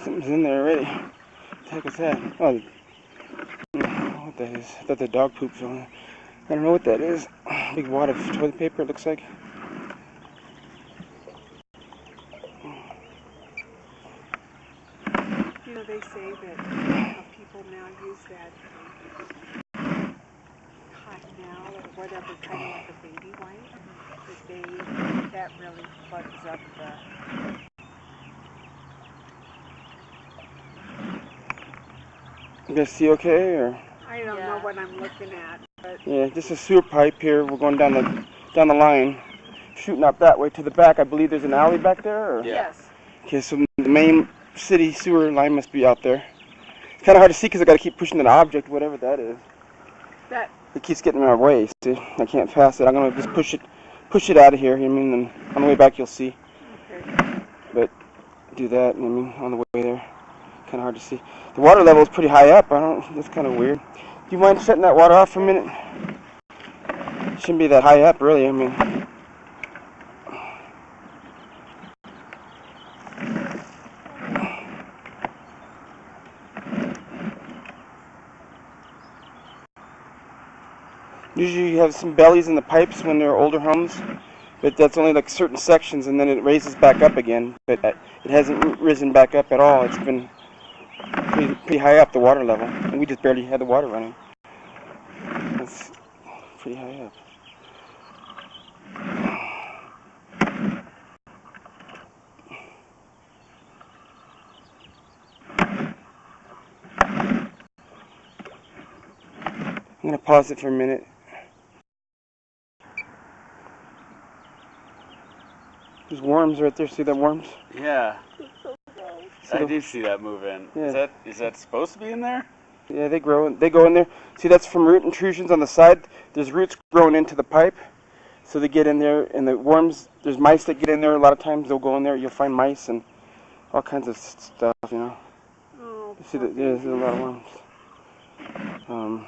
Something's in there already. What the heck is that? Oh, I don't know what that is. I thought the dog poop fell in there. I don't know what that is. Big wad of toilet paper, it looks like. You know, they say that people now use that cottonelle or whatever, kind of like a baby wipe. That really plugs up the... You guys see okay, or? I don't know what I'm looking at, but... Yeah, just a sewer pipe here. We're going down the line, shooting up that way to the back. I believe there's an alley back there, or? Yes. Okay, so the main city sewer line must be out there. It's kind of hard to see because I got to keep pushing that object, whatever that is. It keeps getting in my way. See, I can't pass it. I'm gonna just push it out of here. I mean, and on the way back you'll see. Okay. But do that. I mean, on the way there, kind of hard to see. The water level is pretty high up. That's kind of weird. Do you mind shutting that water off for a minute? It shouldn't be that high up, really. I mean. Usually you have some bellies in the pipes when they're older homes, but that's only like certain sections, and then it raises back up again. But it hasn't risen back up at all. It's been pretty high up, the water level, and we just barely had the water running. It's pretty high up. I'm going to pause it for a minute. There's worms right there. See that worms? Yeah. I do see that moving. Yeah. Is that supposed to be in there? Yeah, they grow. They go in there. See, that's from root intrusions on the side. There's roots growing into the pipe, so they get in there. And the worms, there's mice that get in there. A lot of times they'll go in there. You'll find mice and all kinds of stuff. You know. Oh. See, there's a lot of worms.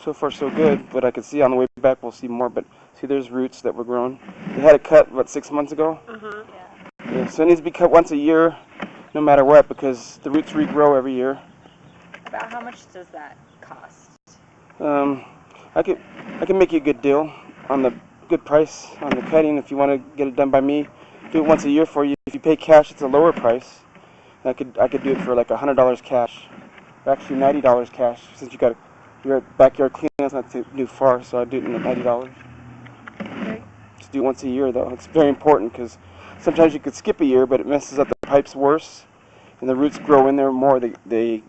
So far so good, but I can see on the way back we'll see more. But see, there's roots that were growing. They had it cut, what, 6 months ago? Yeah, so it needs to be cut once a year, no matter what, because the roots regrow every year. About how much does that cost? I can make you a good deal on the good price on the cutting if you want to get it done by me. Do it once a year for you. If you pay cash, it's a lower price. I could do it for like $100 cash. Actually, $90 cash, since you got your backyard cleanup's not too far, so I do it in $90. Okay. Just do it once a year, though. It's very important because sometimes you could skip a year, but it messes up the pipes worse, and the roots grow in there more. They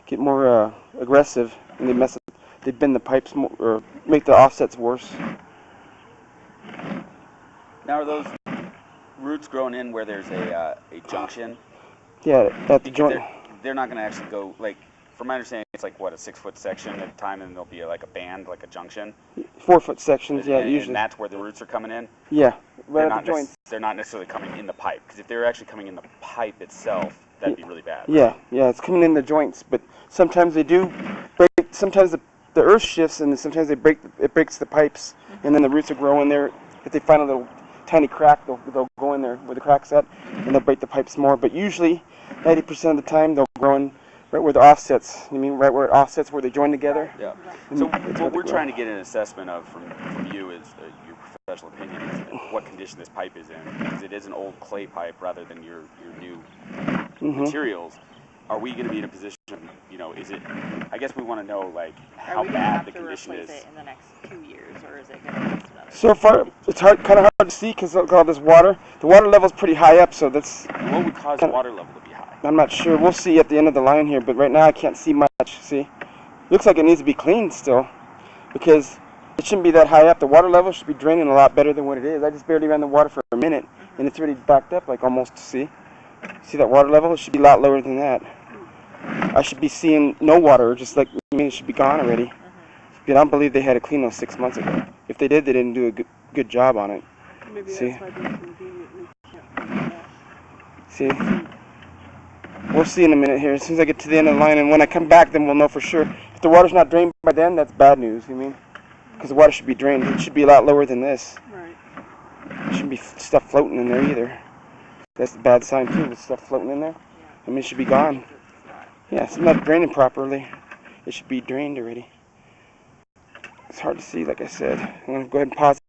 get more aggressive, and they bend the pipes more, or make the offsets worse. Now, are those roots growing in where there's a junction? Yeah, at the joint. They're not going to actually go, like, from my understanding, it's like, what, a 6-foot section at a time, and there'll be like a band, like a junction? 4-foot sections, yeah, usually. And that's where the roots are coming in? Yeah, right at the joints. They're not necessarily coming in the pipe, because if they're actually coming in the pipe itself, that'd be really bad. Yeah, it's coming in the joints, but sometimes they do break. Sometimes the earth shifts, and sometimes it breaks the pipes, and then the roots will grow in there. If they find a little tiny crack, they'll go in there where the crack's at, and they'll break the pipes more. But usually, 90% of the time, they'll grow in right where the offsets. You mean right where it offsets, where they join together? Yeah. So what we're trying to get an assessment of from you is your professional opinion is what condition this pipe is in, because it is an old clay pipe rather than your new materials. Are we going to be in a position? You know, is it? I guess we want to know like how bad the condition is. Are we going to have to replace it in the next 2 years, or is it going to last another? So far, it's kind of hard to see because of all this water. The water level's pretty high up, so that's. What would cause the water level to be high? I'm not sure. We'll see at the end of the line here, but right now I can't see much. See, looks like it needs to be cleaned still, because it shouldn't be that high up. The water level should be draining a lot better than what it is. I just barely ran the water for a minute, and it's already backed up like almost. See that water level? It should be a lot lower than that. I should be seeing no water, just like it should be gone already. But I don't believe they had to clean those 6 months ago. If they did, they didn't do a good job on it. Maybe see? That's why they conveniently can't see? We'll see in a minute here. As soon as I get to the end of the line, and when I come back, then we'll know for sure. If the water's not drained by then, that's bad news, you mean? Because the water should be drained. It should be a lot lower than this. Right. There shouldn't be stuff floating in there either. That's a bad sign, too, with stuff floating in there. mean, it should be gone. It's not. Yeah, it's not draining properly. It should be drained already. It's hard to see, like I said. I'm going to go ahead and pause